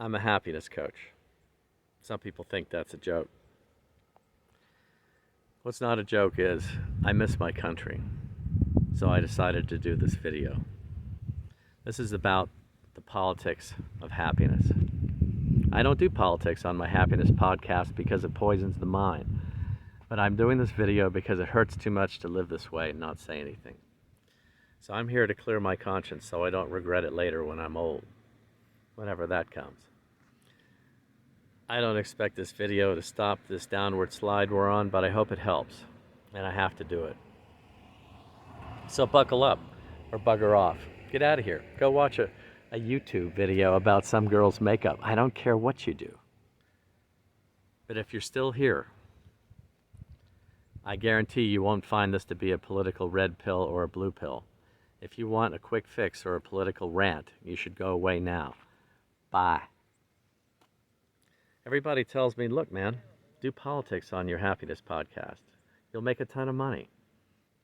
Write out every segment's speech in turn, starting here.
I'm a happiness coach. Some people think that's a joke. What's not a joke is I miss my country, so I decided to do this video. This is about the politics of happiness. I don't do politics on my happiness podcast because it poisons the mind, but I'm doing this video because it hurts too much to live this way and not say anything. So I'm here to clear my conscience so I don't regret it later when I'm old, whenever that comes. I don't expect this video to stop this downward slide we're on, but I hope it helps, and I have to do it. So buckle up, or bugger off. Get out of here. Go watch a YouTube video about some girl's makeup. I don't care what you do. But if you're still here, I guarantee you won't find this to be a political red pill or a blue pill. If you want a quick fix or a political rant, you should go away now. Bye. Everybody tells me, look, man, do politics on your happiness podcast. You'll make a ton of money.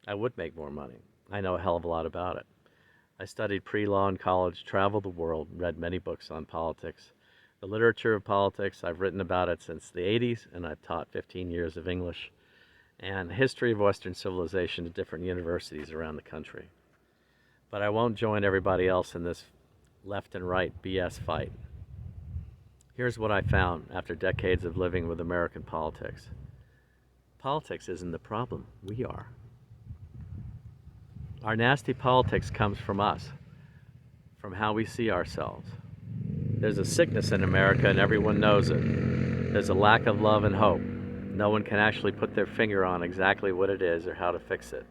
I would make more money. I know a hell of a lot about it. I studied pre-law in college, traveled the world, read many books on politics. The literature of politics, I've written about it since the 80s, and I've taught 15 years of English and history of Western civilization at different universities around the country. But I won't join everybody else in this left and right BS fight. Here's what I found after decades of living with American politics. Politics isn't the problem, we are. Our nasty politics comes from us, from how we see ourselves. There's a sickness in America and everyone knows it. There's a lack of love and hope. No one can actually put their finger on exactly what it is or how to fix it.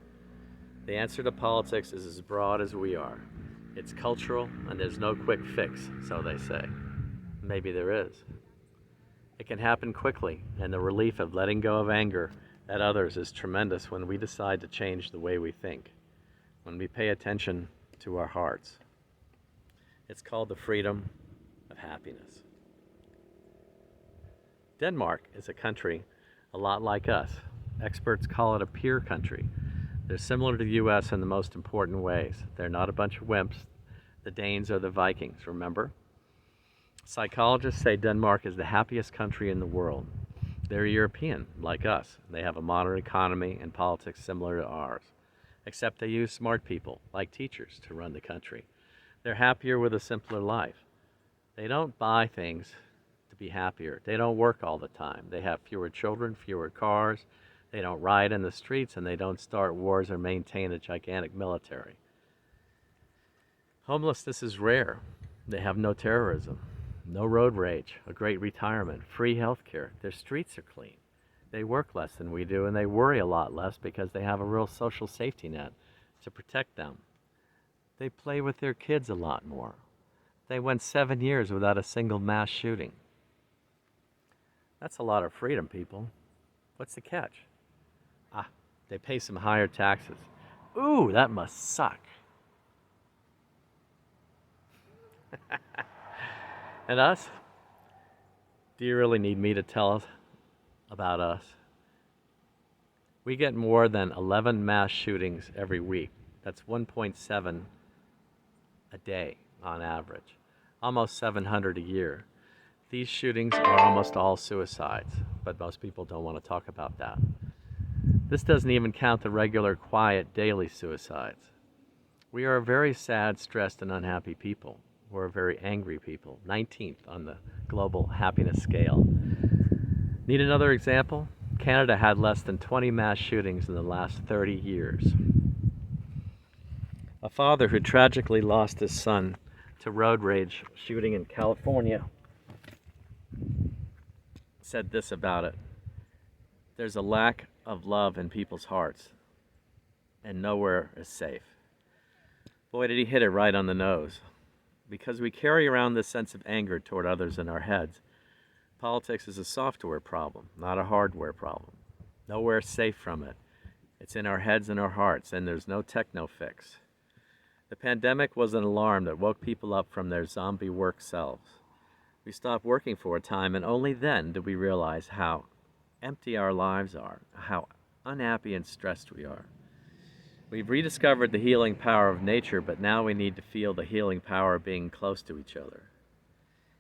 The answer to politics is as broad as we are. It's cultural and there's no quick fix, so they say. Maybe there is. It can happen quickly, and the relief of letting go of anger at others is tremendous when we decide to change the way we think, when we pay attention to our hearts. It's called the freedom of happiness. Denmark is a country a lot like us. Experts call it a peer country. They're similar to the US in the most important ways. They're not a bunch of wimps. The Danes are the Vikings, remember? Psychologists say Denmark is the happiest country in the world. They're European, like us. They have a modern economy and politics similar to ours, except they use smart people, like teachers, to run the country. They're happier with a simpler life. They don't buy things to be happier. They don't work all the time. They have fewer children, fewer cars. They don't riot in the streets, and they don't start wars or maintain a gigantic military. Homelessness is rare. They have no terrorism. No road rage, a great retirement, free health care. Their streets are clean. They work less than we do, and they worry a lot less because they have a real social safety net to protect them. They play with their kids a lot more. They went 7 years without a single mass shooting. That's a lot of freedom, people. What's the catch? They pay some higher taxes. Ooh, that must suck. And us? Do you really need me to tell us about us? We get more than 11 mass shootings every week. That's 1.7 a day on average. Almost 700 a year. These shootings are almost all suicides, but most people don't want to talk about that. This doesn't even count the regular, quiet, daily suicides. We are a very sad, stressed, and unhappy people. We're a very angry people, 19th on the global happiness scale. Need another example? Canada had less than 20 mass shootings in the last 30 years. A father who tragically lost his son to road rage shooting in California said this about it. There's a lack of love in people's hearts, and nowhere is safe. Boy, did he hit it right on the nose. Because we carry around this sense of anger toward others in our heads, politics is a software problem, not a hardware problem. Nowhere safe from it. It's in our heads and our hearts, and there's no techno fix. The pandemic was an alarm that woke people up from their zombie work selves. We stopped working for a time, and only then did we realize how empty our lives are, how unhappy and stressed we are. We've rediscovered the healing power of nature, but now we need to feel the healing power of being close to each other.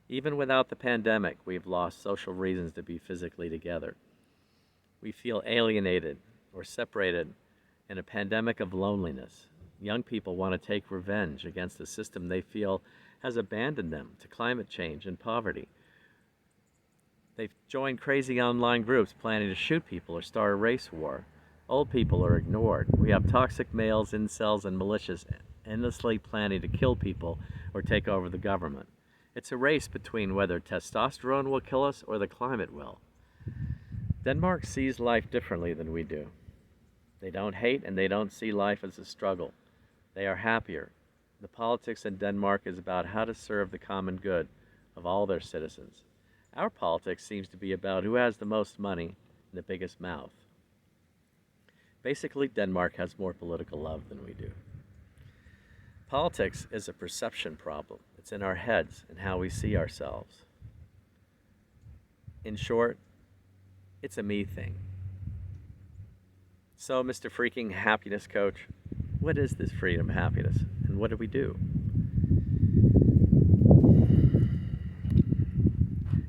Even without the pandemic, we've lost social reasons to be physically together. We feel alienated or separated in a pandemic of loneliness. Young people want to take revenge against a system they feel has abandoned them to climate change and poverty. They've joined crazy online groups planning to shoot people or start a race war. Old people are ignored. We have toxic males, incels, and militias endlessly planning to kill people or take over the government. It's a race between whether testosterone will kill us or the climate will. Denmark sees life differently than we do. They don't hate and they don't see life as a struggle. They are happier. The politics in Denmark is about how to serve the common good of all their citizens. Our politics seems to be about who has the most money and the biggest mouth. Basically, Denmark has more political love than we do. Politics is a perception problem. It's in our heads and how we see ourselves. In short, it's a me thing. So, Mr. Freaking Happiness Coach, what is this freedom, happiness, and what do we do?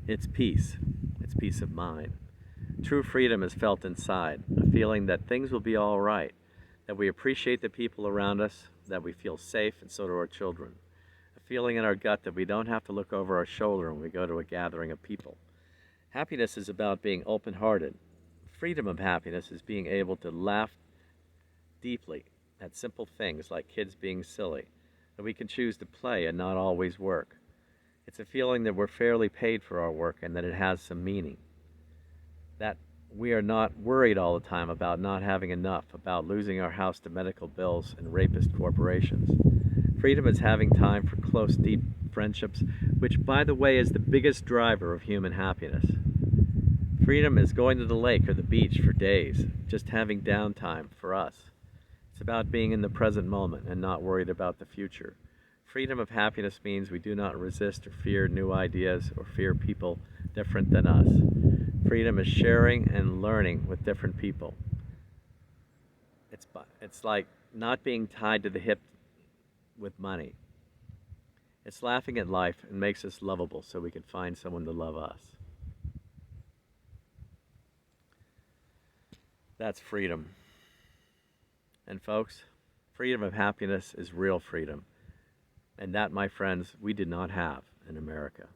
It's peace. It's peace of mind. True freedom is felt inside, a feeling that things will be all right, that we appreciate the people around us, that we feel safe, and so do our children. A feeling in our gut that we don't have to look over our shoulder when we go to a gathering of people. Happiness is about being open-hearted. Freedom of happiness is being able to laugh deeply at simple things like kids being silly, that we can choose to play and not always work. It's a feeling that we're fairly paid for our work and that it has some meaning. That we are not worried all the time about not having enough, about losing our house to medical bills and rapist corporations. Freedom is having time for close, deep friendships, which, by the way, is the biggest driver of human happiness. Freedom is going to the lake or the beach for days, just having downtime for us. It's about being in the present moment and not worried about the future. Freedom of happiness means we do not resist or fear new ideas or fear people different than us. Freedom is sharing and learning with different people. It's like not being tied to the hip with money. It's laughing at life and makes us lovable so we can find someone to love us. That's freedom. And folks, freedom of happiness is real freedom. And that, my friends, we did not have in America.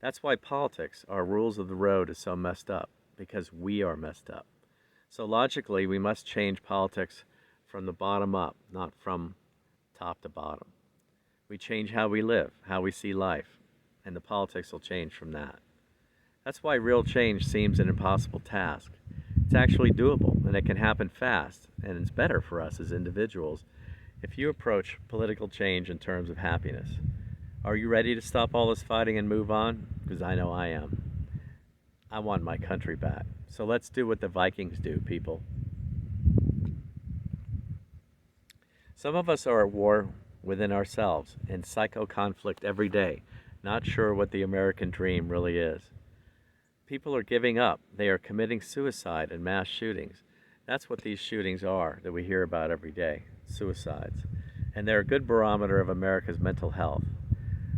That's why politics, our rules of the road, is so messed up, because we are messed up. So logically, we must change politics from the bottom up, not from top to bottom. We change how we live, how we see life, and the politics will change from that. That's why real change seems an impossible task. It's actually doable, and it can happen fast, and it's better for us as individuals if you approach political change in terms of happiness. Are you ready to stop all this fighting and move on? Because I know I am. I want my country back. So let's do what the Vikings do, people. Some of us are at war within ourselves, in psycho conflict every day, not sure what the American dream really is. People are giving up. They are committing suicide and mass shootings. That's what these shootings are that we hear about every day, suicides. And they're a good barometer of America's mental health.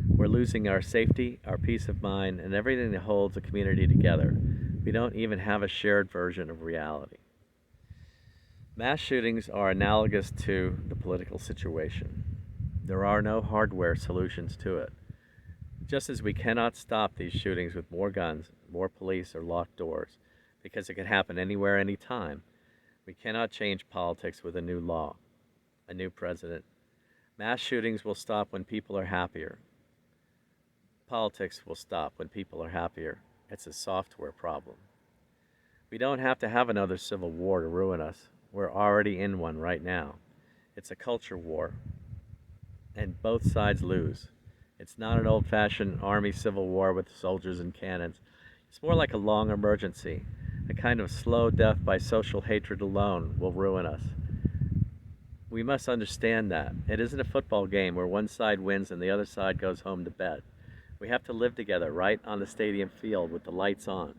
We're losing our safety, our peace of mind, and everything that holds a community together. We don't even have a shared version of reality. Mass shootings are analogous to the political situation. There are no hardware solutions to it. Just as we cannot stop these shootings with more guns, more police, or locked doors, because it can happen anywhere, anytime, we cannot change politics with a new law, a new president. Mass shootings will stop when people are happier. Politics will stop when people are happier. It's a software problem. We don't have to have another civil war to ruin us. We're already in one right now. It's a culture war, and both sides lose. It's not an old-fashioned army civil war with soldiers and cannons. It's more like a long emergency. A kind of slow death by social hatred alone will ruin us. We must understand that. It isn't a football game where one side wins and the other side goes home to bed. We have to live together right on the stadium field with the lights on.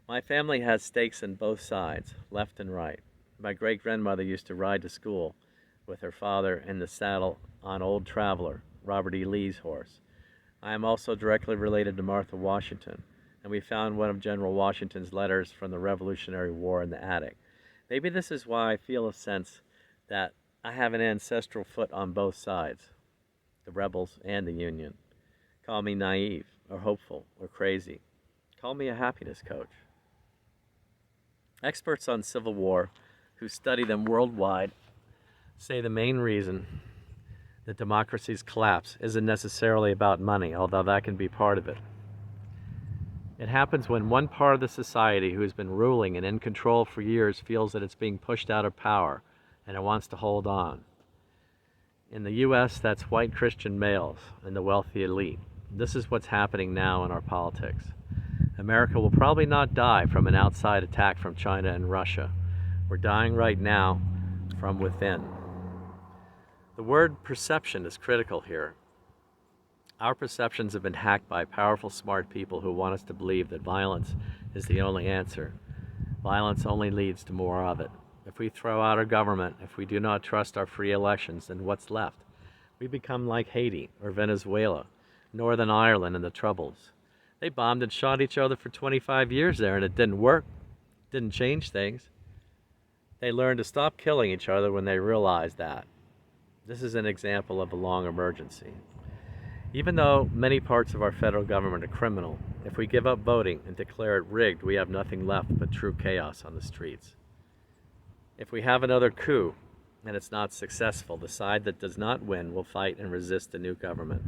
My family has stakes in both sides, left and right. My great-grandmother used to ride to school with her father in the saddle on Old Traveler, Robert E. Lee's horse. I am also directly related to Martha Washington, and we found one of General Washington's letters from the Revolutionary War in the attic. Maybe this is why I feel a sense that I have an ancestral foot on both sides, the rebels and the Union. Call me naive, or hopeful, or crazy. Call me a happiness coach. Experts on Civil War who study them worldwide say the main reason that democracies collapse isn't necessarily about money, although that can be part of it. It happens when one part of the society who has been ruling and in control for years feels that it's being pushed out of power and it wants to hold on. In the US, that's white Christian males and the wealthy elite. This is what's happening now in our politics. America will probably not die from an outside attack from China and Russia. We're dying right now from within. The word perception is critical here. Our perceptions have been hacked by powerful, smart people who want us to believe that violence is the only answer. Violence only leads to more of it. If we throw out our government, if we do not trust our free elections, then what's left? We become like Haiti or Venezuela, Northern Ireland in the Troubles. They bombed and shot each other for 25 years there, and it didn't work. Didn't change things. They learned to stop killing each other when they realized that. This is an example of a long emergency. Even though many parts of our federal government are criminal, if we give up voting and declare it rigged, we have nothing left but true chaos on the streets. If we have another coup and it's not successful, the side that does not win will fight and resist the new government.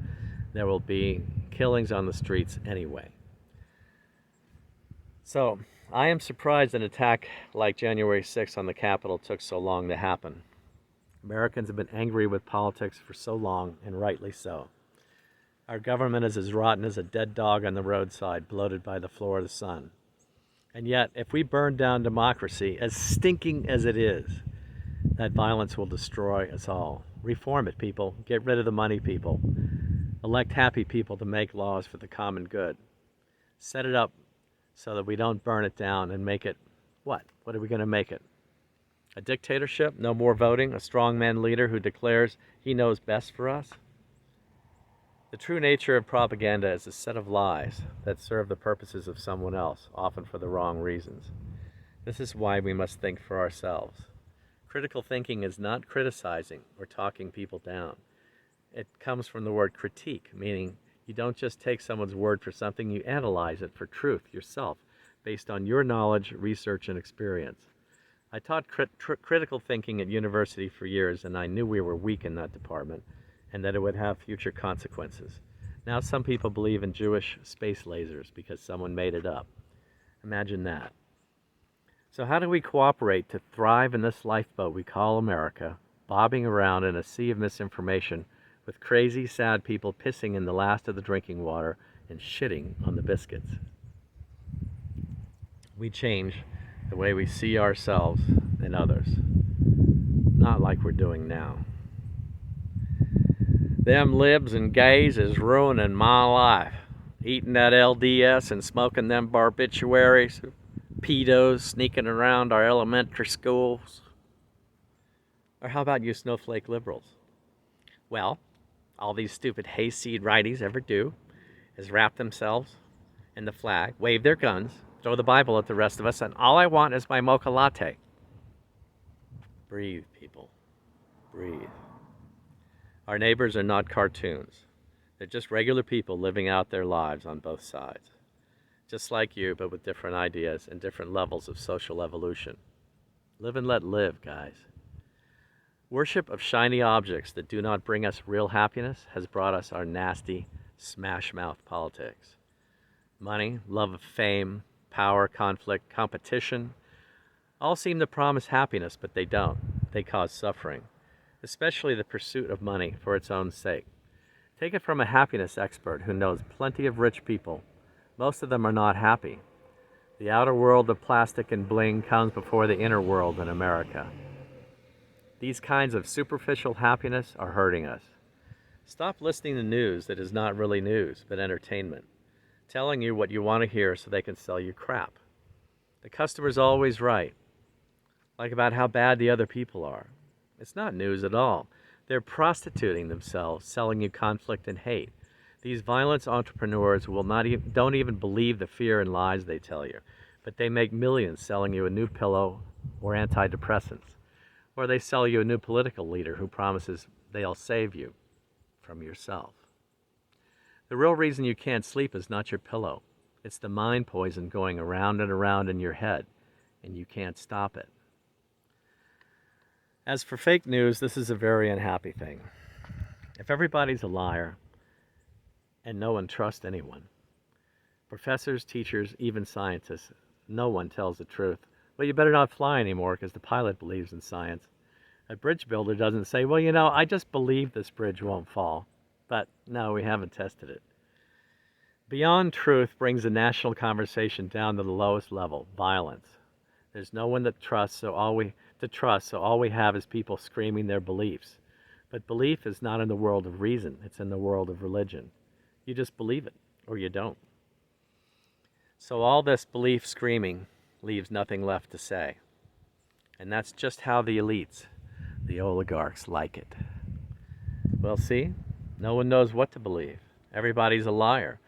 There will be killings on the streets anyway. So, I am surprised an attack like January 6th on the Capitol took so long to happen. Americans have been angry with politics for so long, and rightly so. Our government is as rotten as a dead dog on the roadside, bloated by the floor of the sun. And yet, if we burn down democracy, as stinking as it is, that violence will destroy us all. Reform it, people. Get rid of the money people. Elect happy people to make laws for the common good. Set it up so that we don't burn it down and make it what? What are we going to make it? A dictatorship? No more voting? A strongman leader who declares he knows best for us? The true nature of propaganda is a set of lies that serve the purposes of someone else, often for the wrong reasons. This is why we must think for ourselves. Critical thinking is not criticizing or talking people down. It comes from the word critique, meaning you don't just take someone's word for something, you analyze it for truth yourself, based on your knowledge, research, and experience. I taught critical thinking at university for years, and I knew we were weak in that department and that it would have future consequences. Now some people believe in Jewish space lasers because someone made it up. Imagine that. So how do we cooperate to thrive in this lifeboat we call America, bobbing around in a sea of misinformation with crazy, sad people pissing in the last of the drinking water and shitting on the biscuits? We change the way we see ourselves and others, not like we're doing now. Them libs and gays is ruining my life. Eating that LDS and smoking them barbituaries, pedos sneaking around our elementary schools. Or how about you snowflake liberals? Well, all these stupid hayseed righties ever do is wrap themselves in the flag, wave their guns, throw the Bible at the rest of us, and all I want is my mocha latte. Breathe, people. Breathe. Our neighbors are not cartoons. They're just regular people living out their lives on both sides. Just like you, but with different ideas and different levels of social evolution. Live and let live, guys. Worship of shiny objects that do not bring us real happiness has brought us our nasty, smash-mouth politics. Money, love of fame, power, conflict, competition, all seem to promise happiness, but they don't. They cause suffering, especially the pursuit of money for its own sake. Take it from a happiness expert who knows plenty of rich people. Most of them are not happy. The outer world of plastic and bling comes before the inner world in America. These kinds of superficial happiness are hurting us. Stop listening to news that is not really news, but entertainment, telling you what you want to hear so they can sell you crap. The customer's always right, like about how bad the other people are. It's not news at all. They're prostituting themselves, selling you conflict and hate. These violence entrepreneurs will not even, don't even believe the fear and lies they tell you, but they make millions selling you a new pillow or antidepressants. Or they sell you a new political leader who promises they'll save you from yourself. The real reason you can't sleep is not your pillow. It's the mind poison going around and around in your head, and you can't stop it. As for fake news, this is a very unhappy thing. If everybody's a liar and no one trusts anyone, professors, teachers, even scientists, no one tells the truth. Well, you better not fly anymore because the pilot believes in science. A bridge builder doesn't say, well, you know, I just believe this bridge won't fall. But no, we haven't tested it. Beyond truth brings the national conversation down to the lowest level, violence. There's no one to trust, so all we have is people screaming their beliefs. But belief is not in the world of reason, it's in the world of religion. You just believe it, or you don't. So all this belief screaming leaves nothing left to say. And that's just how the elites, the oligarchs, like it. Well, see, no one knows what to believe. Everybody's a liar.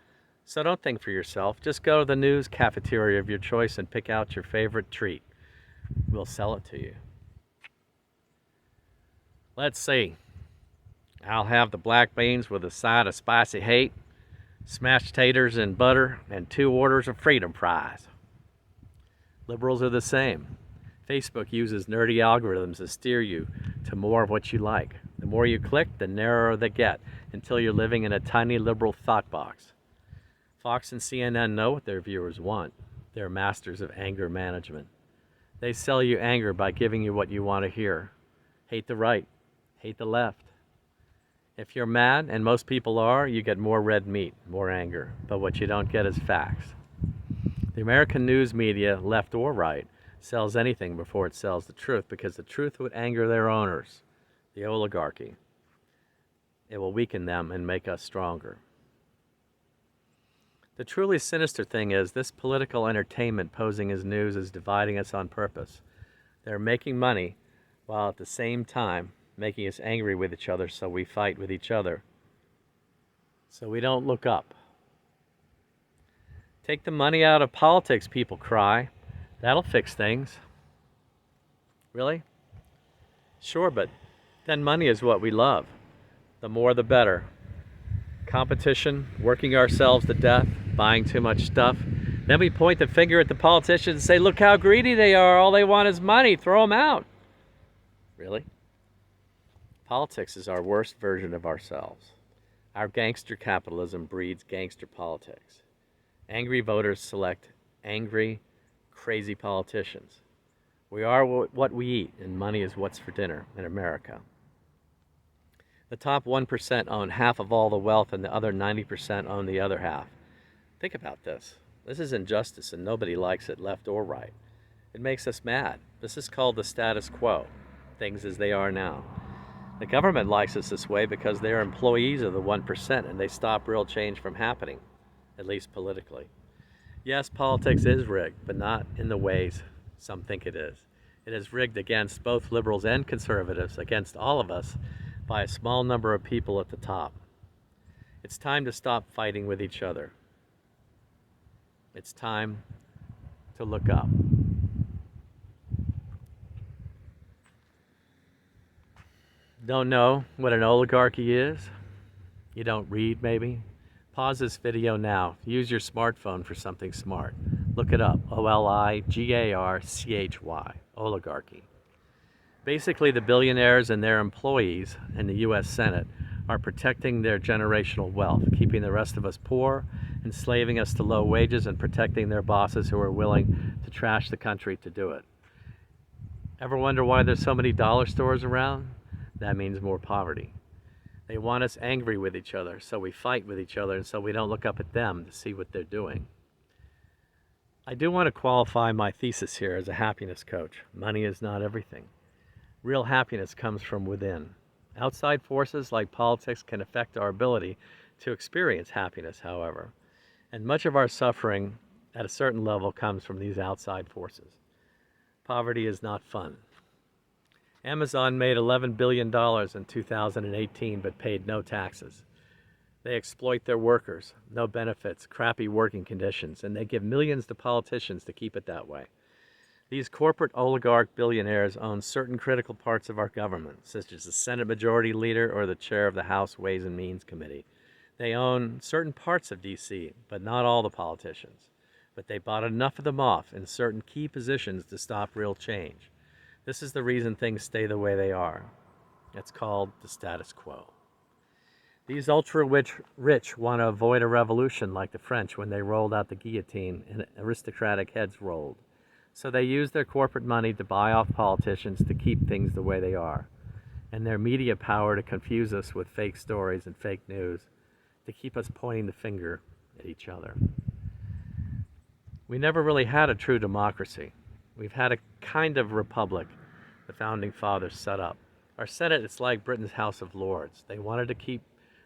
So don't think for yourself. Just go to the news cafeteria of your choice and pick out your favorite treat. We'll sell it to you. Let's see. I'll have the black beans with a side of spicy hate, smashed taters and butter, and 2 orders of freedom fries. Liberals are the same. Facebook uses nerdy algorithms to steer you to more of what you like. The more you click, the narrower they get, until you're living in a tiny liberal thought box. Fox and CNN know what their viewers want. They're masters of anger management. They sell you anger by giving you what you want to hear. Hate the right, hate the left. If you're mad, and most people are, you get more red meat, more anger. But what you don't get is facts. The American news media, left or right, sells anything before it sells the truth, because the truth would anger their owners, the oligarchy. It will weaken them and make us stronger. The truly sinister thing is this political entertainment posing as news is dividing us on purpose. They're making money while at the same time making us angry with each other, so we fight with each other. So we don't look up. Take the money out of politics, people cry. That'll fix things. Really? Sure, but then money is what we love. The more the better. Competition, working ourselves to death, buying too much stuff. Then we point the finger at the politicians and say, look how greedy they are. All they want is money. Throw them out. Really? Politics is our worst version of ourselves. Our gangster capitalism breeds gangster politics. Angry voters select angry, crazy politicians. We are what we eat, and money is what's for dinner in America. The top 1% own half of all the wealth, and the other 90% own the other half. Think about this. This is injustice, and nobody likes it, left or right. It makes us mad. This is called the status quo, things as they are now. The government likes us this way because they're employees of the 1%, and they stop real change from happening, at least politically. Yes, politics is rigged, but not in the ways some think it is. It is rigged against both liberals and conservatives, against all of us, by a small number of people at the top. It's time to stop fighting with each other. It's time to look up. Don't know what an oligarchy is? You don't read, maybe? Pause this video now. Use your smartphone for something smart. Look it up. O-L-I-G-A-R-C-H-Y. Oligarchy. Basically, the billionaires and their employees in the U.S. Senate are protecting their generational wealth, keeping the rest of us poor, enslaving us to low wages, and protecting their bosses who are willing to trash the country to do it. Ever wonder why there's so many dollar stores around? That means more poverty. They want us angry with each other, so we fight with each other, and so we don't look up at them to see what they're doing. I do want to qualify my thesis here as a happiness coach. Money is not everything. Real happiness comes from within. Outside forces like politics can affect our ability to experience happiness, however. And much of our suffering at a certain level comes from these outside forces. Poverty is not fun. Amazon made $11 billion in 2018 but paid no taxes. They exploit their workers, no benefits, crappy working conditions, and they give millions to politicians to keep it that way. These corporate oligarch billionaires own certain critical parts of our government, such as the Senate Majority Leader or the chair of the House Ways and Means Committee. They own certain parts of D.C., but not all the politicians. But they bought enough of them off in certain key positions to stop real change. This is the reason things stay the way they are. It's called the status quo. These ultra-rich want to avoid a revolution like the French when they rolled out the guillotine and aristocratic heads rolled. So they use their corporate money to buy off politicians to keep things the way they are, and their media power to confuse us with fake stories and fake news, to keep us pointing the finger at each other. We never really had a true democracy. We've had a kind of republic the Founding Fathers set up. Our Senate is like Britain's House of Lords. They wanted to keep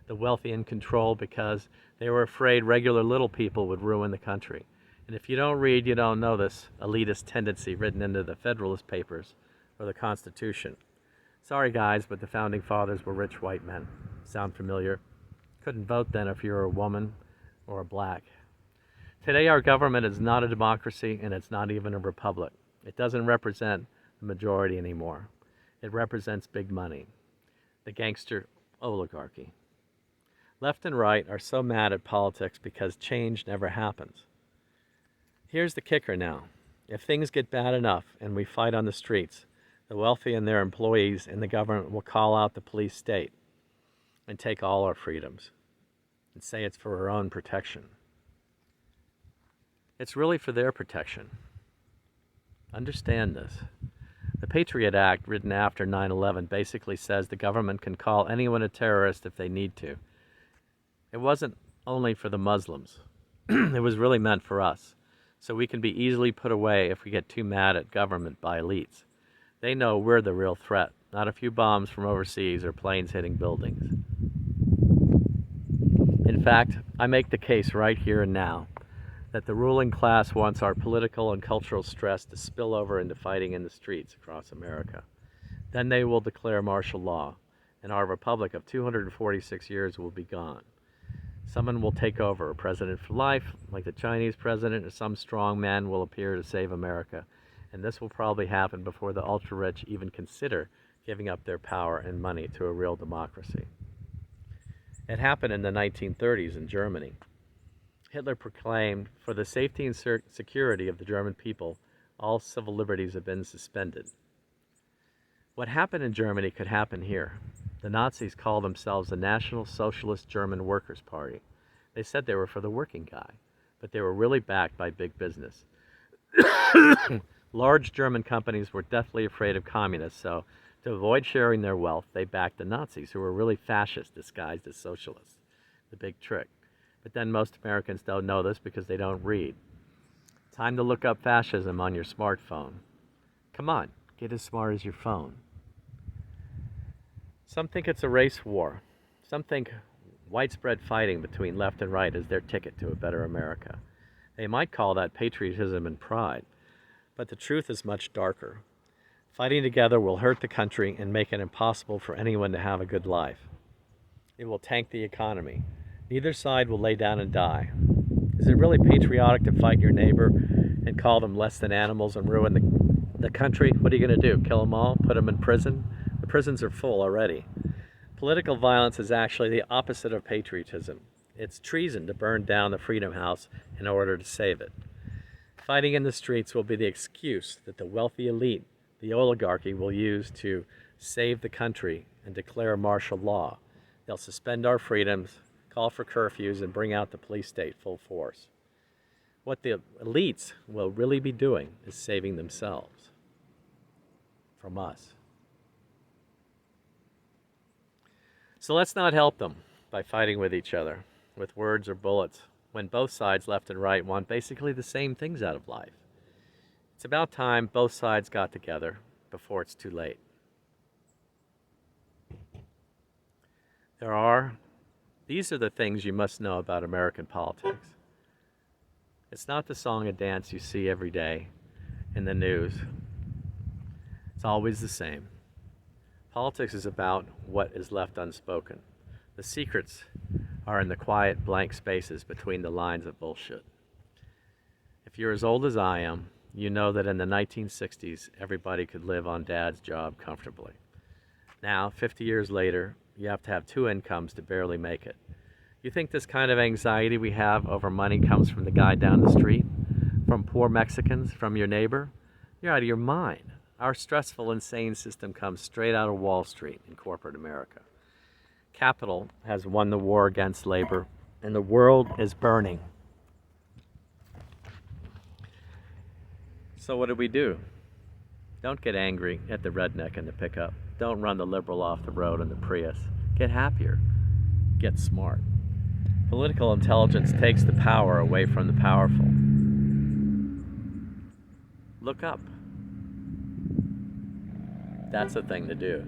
the wealthy in control because they were afraid regular little people would ruin the country. And if you don't read, you don't know this elitist tendency written into the Federalist Papers or the Constitution. Sorry guys, but the Founding Fathers were rich white men. Sound familiar? Couldn't vote then if you were a woman or a black. Today our government is not a democracy and it's not even a republic. It doesn't represent the majority anymore. It represents big money, the gangster oligarchy. Left and right are so mad at politics because change never happens. Here's the kicker now. If things get bad enough and we fight on the streets, the wealthy and their employees in the government will call out the police state and take all our freedoms and say it's for our own protection. It's really for their protection. Understand this. The Patriot Act, written after 9/11, basically says the government can call anyone a terrorist if they need to. It wasn't only for the Muslims. It was really meant for us. So we can be easily put away if we get too mad at government by elites. They know we're the real threat, not a few bombs from overseas or planes hitting buildings. In fact, I make the case right here and now that the ruling class wants our political and cultural stress to spill over into fighting in the streets across America. Then they will declare martial law, and our republic of 246 years will be gone. Someone will take over, a president for life, like the Chinese president, or some strong man will appear to save America. And this will probably happen before the ultra-rich even consider giving up their power and money to a real democracy. It happened in the 1930s in Germany. Hitler proclaimed, for the safety and security of the German people, all civil liberties have been suspended. What happened in Germany could happen here. The Nazis called themselves the National Socialist German Workers' Party. They said they were for the working guy, but they were really backed by big business. Large German companies were deathly afraid of communists, so to avoid sharing their wealth, they backed the Nazis, who were really fascists disguised as socialists. The big trick. But then most Americans don't know this because they don't read. Time to look up fascism on your smartphone. Come on, get as smart as your phone. Some think it's a race war. Some think widespread fighting between left and right is their ticket to a better America. They might call that patriotism and pride, but the truth is much darker. Fighting together will hurt the country and make it impossible for anyone to have a good life. It will tank the economy. Neither side will lay down and die. Is it really patriotic to fight your neighbor and call them less than animals and ruin the country? What are you going to do? Kill them all? Put them in prison? The prisons are full already. Political violence is actually the opposite of patriotism. It's treason to burn down the Freedom House in order to save it. Fighting in the streets will be the excuse that the wealthy elite, the oligarchy, will use to save the country and declare martial law. They'll suspend our freedoms, call for curfews, and bring out the police state full force. What the elites will really be doing is saving themselves from us. So let's not help them by fighting with each other, with words or bullets, when both sides, left and right, want basically the same things out of life. It's about time both sides got together before it's too late. These are the things you must know about American politics. It's not the song and dance you see every day in the news. It's always the same. Politics is about what is left unspoken. The secrets are in the quiet blank spaces between the lines of bullshit. If you're as old as I am, you know that in the 1960s, everybody could live on dad's job comfortably. Now, 50 years later, you have to have two incomes to barely make it. You think this kind of anxiety we have over money comes from the guy down the street? From poor Mexicans? From your neighbor? You're out of your mind. Our stressful, insane system comes straight out of Wall Street in corporate America. Capital has won the war against labor, and the world is burning. So what do? Don't get angry at the redneck in the pickup. Don't run the liberal off the road in the Prius. Get happier. Get smart. Political intelligence takes the power away from the powerful. Look up. That's the thing to do.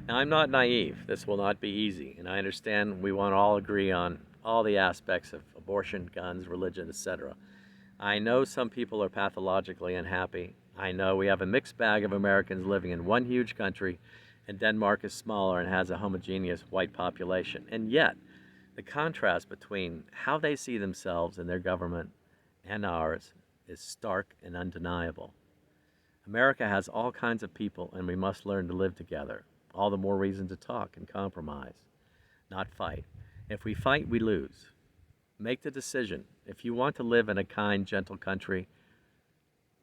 Now, I'm not naive. This will not be easy, and I understand we want to all agree on all the aspects of abortion, guns, religion, etc. I know some people are pathologically unhappy. I know we have a mixed bag of Americans living in one huge country, and Denmark is smaller and has a homogeneous white population. And yet, the contrast between how they see themselves and their government and ours is stark and undeniable. America has all kinds of people, and we must learn to live together. All the more reason to talk and compromise, not fight. If we fight, we lose. Make the decision. If you want to live in a kind, gentle country,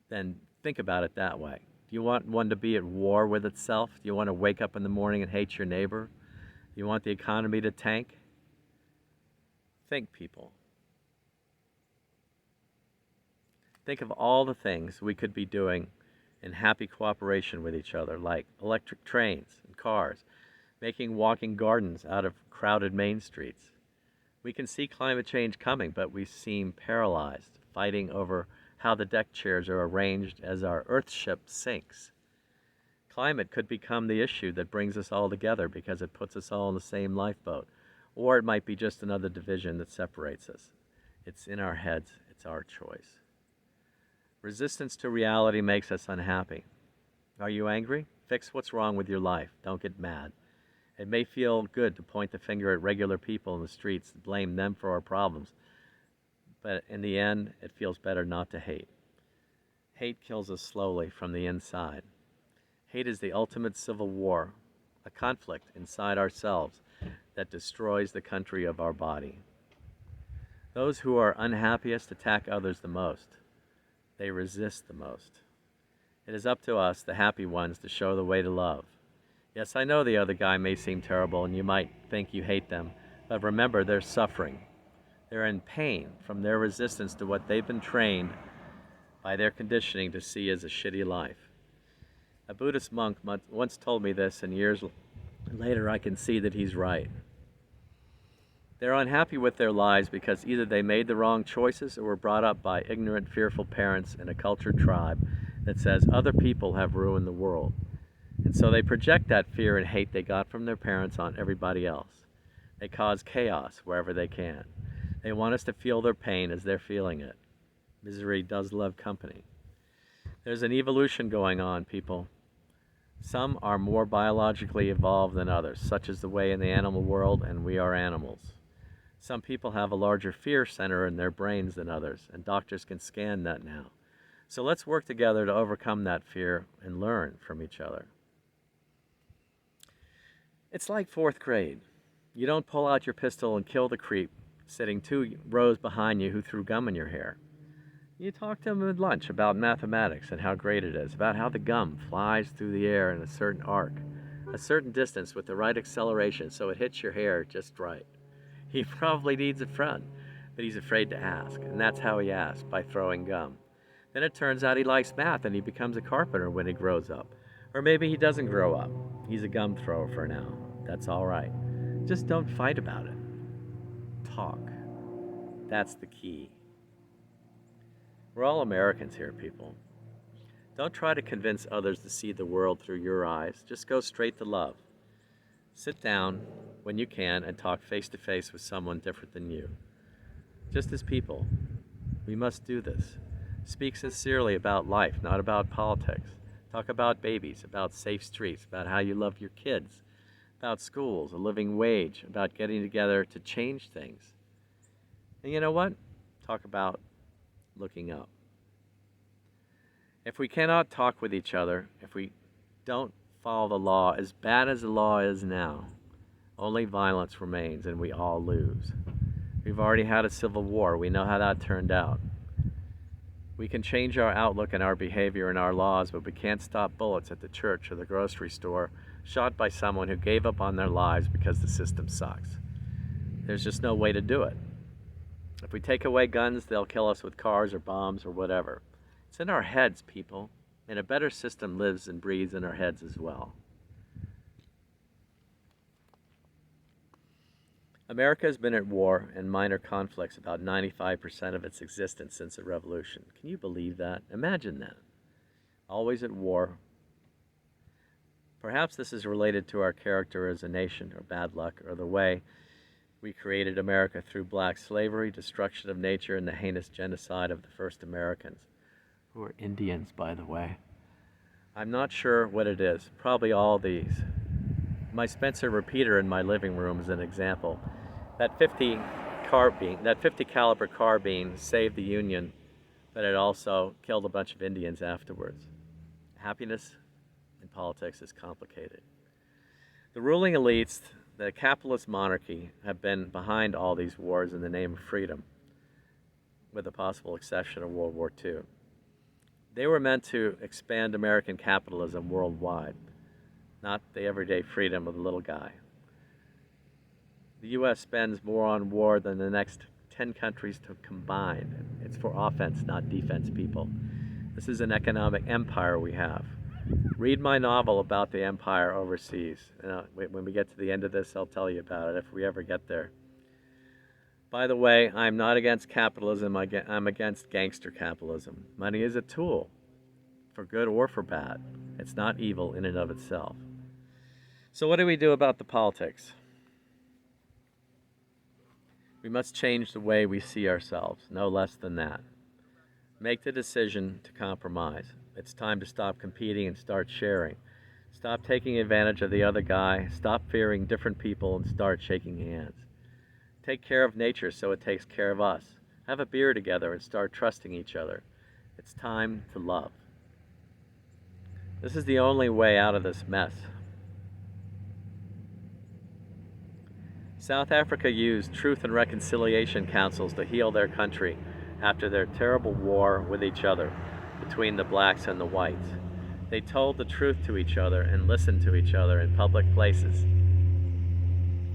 then think about it that way. Do you want one to be at war with itself? Do you want to wake up in the morning and hate your neighbor? Do you want the economy to tank? Think, people. Think of all the things we could be doing in happy cooperation with each other, like electric trains and cars, making walking gardens out of crowded main streets. We can see climate change coming, but we seem paralyzed, fighting over how the deck chairs are arranged as our Earthship sinks. Climate could become the issue that brings us all together because it puts us all in the same lifeboat, or it might be just another division that separates us. It's in our heads. It's our choice. Resistance to reality makes us unhappy. Are you angry? Fix what's wrong with your life. Don't get mad. It may feel good to point the finger at regular people in the streets and blame them for our problems, but in the end, it feels better not to hate. Hate kills us slowly from the inside. Hate is the ultimate civil war, a conflict inside ourselves that destroys the country of our body. Those who are unhappiest attack others the most. They resist the most. It is up to us, the happy ones, to show the way to love. Yes, I know the other guy may seem terrible and you might think you hate them, but remember, they're suffering. They're in pain from their resistance to what they've been trained by their conditioning to see as a shitty life. A Buddhist monk once told me this, and years later I can see that he's right. They're unhappy with their lives because either they made the wrong choices or were brought up by ignorant, fearful parents in a cultured tribe that says other people have ruined the world. And so they project that fear and hate they got from their parents on everybody else. They cause chaos wherever they can. They want us to feel their pain as they're feeling it. Misery does love company. There's an evolution going on, people. Some are more biologically evolved than others, such is the way in the animal world, and we are animals. Some people have a larger fear center in their brains than others, and doctors can scan that now. So let's work together to overcome that fear and learn from each other. It's like 4th grade. You don't pull out your pistol and kill the creep sitting 2 rows behind you who threw gum in your hair. You talk to him at lunch about mathematics and how great it is, about how the gum flies through the air in a certain arc, a certain distance with the right acceleration so it hits your hair just right. He probably needs a friend, but he's afraid to ask, and that's how he asks, by throwing gum. Then it turns out he likes math and he becomes a carpenter when he grows up. Or maybe he doesn't grow up. He's a gum thrower for now. That's all right. Just don't fight about it. Talk. That's the key. We're all Americans here, people. Don't try to convince others to see the world through your eyes. Just go straight to love. Sit down when you can and talk face to face with someone different than you. Just as people, we must do this. Speak sincerely about life, not about politics. Talk about babies, about safe streets, about how you love your kids, about schools, a living wage, about getting together to change things. And you know what? Talk about looking up. If we cannot talk with each other, if we don't follow the law, as bad as the law is now, only violence remains and we all lose. We've already had a civil war. We know how that turned out. We can change our outlook and our behavior and our laws, but we can't stop bullets at the church or the grocery store shot by someone who gave up on their lives because the system sucks. There's just no way to do it. If we take away guns, they'll kill us with cars or bombs or whatever. It's in our heads, people, and a better system lives and breathes in our heads as well. America has been at war and minor conflicts about 95% of its existence since the revolution. Can you believe that? Imagine that. Always at war. Perhaps this is related to our character as a nation, or bad luck, or the way we created America through black slavery, destruction of nature, and the heinous genocide of the first Americans, who were Indians, by the way. I'm not sure what it is. Probably all these. My Spencer repeater in my living room is an example. That 50 caliber carbine saved the Union, but it also killed a bunch of Indians afterwards. Happiness in politics is complicated. The ruling elites, the capitalist monarchy, have been behind all these wars in the name of freedom, with the possible exception of World War II. They were meant to expand American capitalism worldwide, not the everyday freedom of the little guy. The U.S. spends more on war than the next 10 countries to combine. It's for offense, not defense, people. This is an economic empire we have. Read my novel about the empire overseas. When we get to the end of this, I'll tell you about it if we ever get there. By the way, I'm not against capitalism. I'm against gangster capitalism. Money is a tool, for good or for bad. It's not evil in and of itself. So what do we do about the politics? We must change the way we see ourselves, no less than that. Make the decision to compromise. It's time to stop competing and start sharing. Stop taking advantage of the other guy. Stop fearing different people and start shaking hands. Take care of nature so it takes care of us. Have a beer together and start trusting each other. It's time to love. This is the only way out of this mess. South Africa used Truth and Reconciliation Councils to heal their country after their terrible war with each other between the blacks and the whites. They told the truth to each other and listened to each other in public places,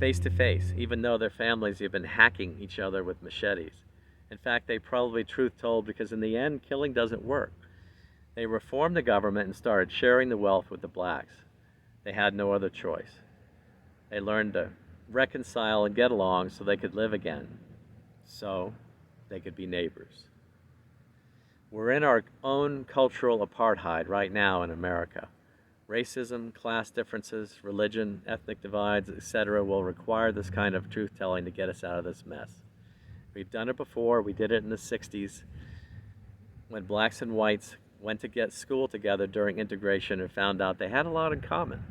face to face, even though their families had been hacking each other with machetes. In fact, they probably truth told because in the end, killing doesn't work. They reformed the government and started sharing the wealth with the blacks. They had no other choice. They learned to reconcile and get along so they could live again, so they could be neighbors. We're in our own cultural apartheid right now in America. Racism, class differences, religion, ethnic divides, etc. will require this kind of truth-telling to get us out of this mess. We've done it before. We did it in the 60s when blacks and whites went to get school together during integration and found out they had a lot in common.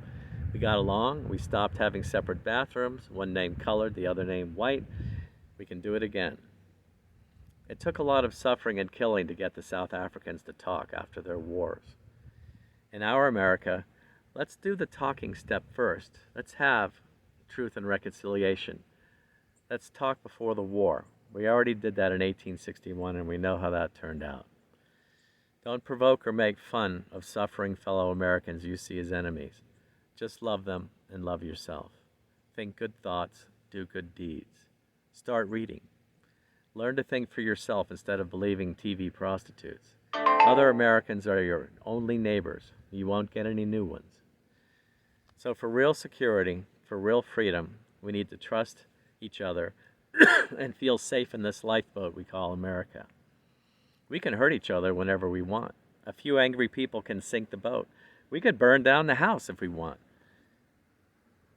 We got along, we stopped having separate bathrooms, one named colored, the other named white. We can do it again. It took a lot of suffering and killing to get the South Africans to talk after their wars. In our America, let's do the talking step first. Let's have truth and reconciliation. Let's talk before the war. We already did that in 1861 and we know how that turned out. Don't provoke or make fun of suffering fellow Americans you see as enemies. Just love them and love yourself. Think good thoughts, do good deeds. Start reading. Learn to think for yourself instead of believing TV prostitutes. Other Americans are your only neighbors. You won't get any new ones. So for real security, for real freedom, we need to trust each other and feel safe in this lifeboat we call America. We can hurt each other whenever we want. A few angry people can sink the boat. We could burn down the house if we want.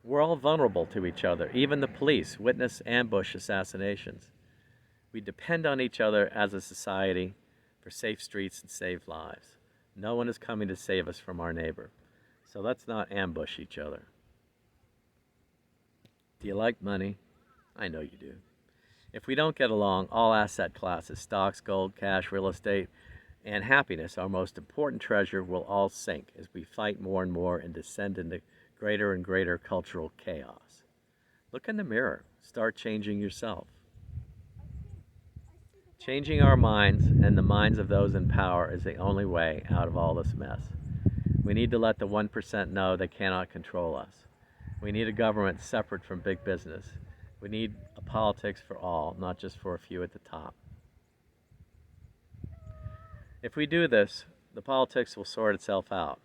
We're all vulnerable to each other. Even the police witness ambush assassinations. We depend on each other as a society for safe streets and safe lives. No one is coming to save us from our neighbor. So let's not ambush each other. Do you like money? I know you do. If we don't get along, all asset classes, stocks, gold, cash, real estate, and happiness, our most important treasure, will all sink as we fight more and more and descend into greater and greater cultural chaos. Look in the mirror. Start changing yourself. Changing our minds and the minds of those in power is the only way out of all this mess. We need to let the 1% know they cannot control us. We need a government separate from big business. We need a politics for all, not just for a few at the top. If we do this, the politics will sort itself out.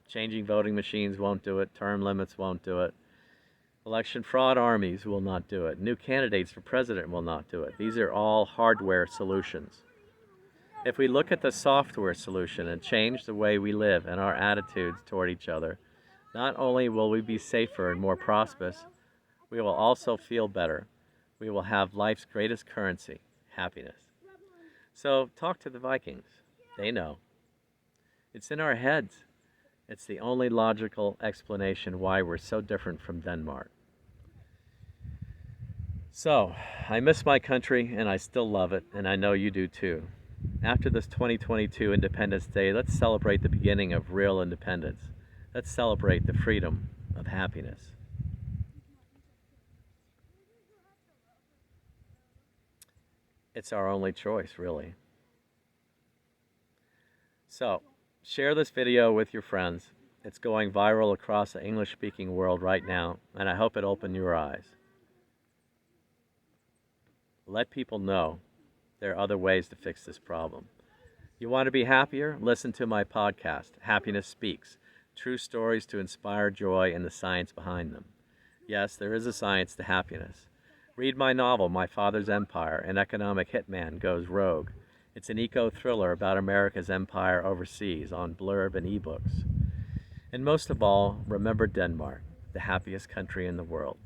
Changing voting machines won't do it. Term limits won't do it. Election fraud armies will not do it. New candidates for president will not do it. These are all hardware solutions. If we look at the software solution and change the way we live and our attitudes toward each other, not only will we be safer and more prosperous, we will also feel better. We will have life's greatest currency, happiness. So talk to the Vikings. They know. It's in our heads. It's the only logical explanation why we're so different from Denmark. So, I miss my country and I still love it, and I know you do too. After this 2022 Independence Day, let's celebrate the beginning of real independence. Let's celebrate the freedom of happiness. It's our only choice, really. So, share this video with your friends. It's going viral across the English-speaking world right now, and I hope it opened your eyes. Let people know there are other ways to fix this problem. You want to be happier? Listen to my podcast, Happiness Speaks. True stories to inspire joy and the science behind them. Yes, there is a science to happiness. Read my novel, My Father's Empire, An Economic Hitman Goes Rogue. It's an eco-thriller about America's empire overseas on Blurb and ebooks. And most of all, remember Denmark, the happiest country in the world.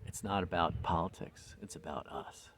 It's not about politics, it's about us.